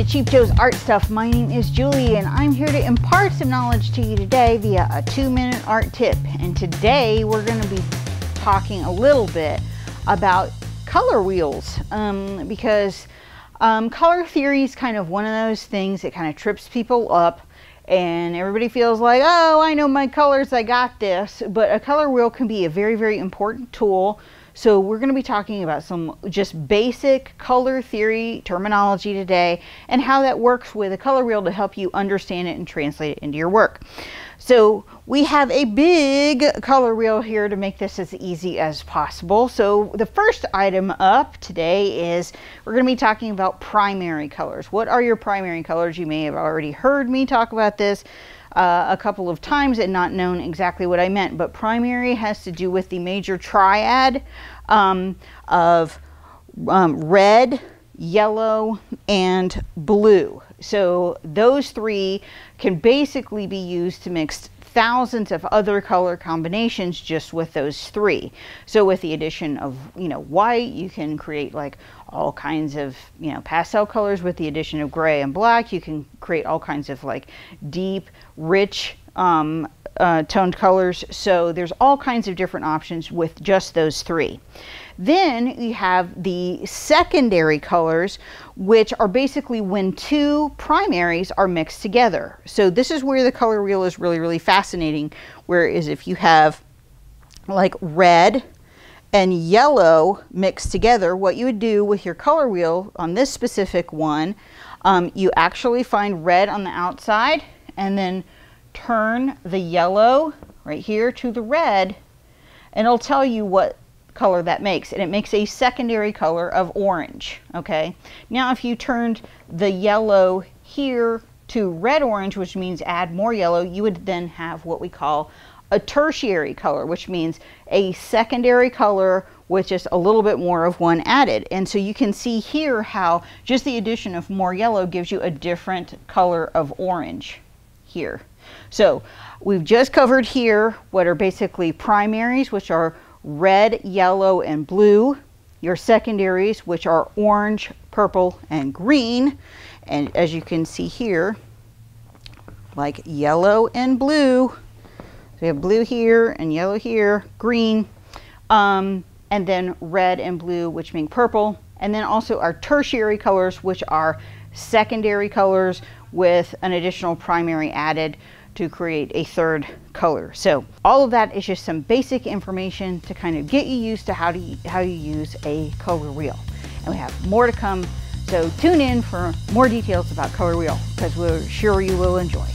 Cheap Joe's Art Stuff. My name is Julie and I'm here to impart some knowledge to you today via a 2-minute art tip. And today we're going to be talking a little bit about color wheels because color theory is kind of one of those things that kind of trips people up and everybody feels like, oh, I know my colors, I got this. But a color wheel can be a very, very important tool. So we're going to be talking about some just basic color theory terminology today and how that works with a color wheel to help you understand it and translate it into your work. So we have a big color wheel here to make this as easy as possible. So the first item up today is we're going to be talking about primary colors. What are your primary colors? You may have already heard me talk about this a couple of times and not known exactly what I meant, but primary has to do with the major triad of red, yellow, and blue. So those three can basically be used to mix thousands of other color combinations just with those three. So with the addition of, white, you can create like all kinds of, pastel colors. With the addition of gray and black, you can create all kinds of like deep, rich, toned colors. So there's all kinds of different options with just those three. Then you have the secondary colors, which are basically when two primaries are mixed together. So this is where the color wheel is really, really fascinating. Whereas if you have like red and yellow mixed together, what you would do with your color wheel on this specific one, you actually find red on the outside and then turn the yellow right here to the red, and it'll tell you what color that makes, and it makes a secondary color of orange. Okay, now if you turned the yellow here to red orange, which means add more yellow, you would then have what we call a tertiary color, which means a secondary color with just a little bit more of one added. And so you can see here how just the addition of more yellow gives you a different color of orange here. So we've just covered here what are basically primaries, which are red, yellow, and blue. Your secondaries, which are orange, purple, and green. And as you can see here, like yellow and blue. So we have blue here and yellow here, green, and then red and blue, which make purple. And then also our tertiary colors, which are secondary colors with an additional primary added to create a third color. So all of that is just some basic information to kind of get you used to how you use a color wheel. And we have more to come, so tune in for more details about color wheel because we're sure you will enjoy.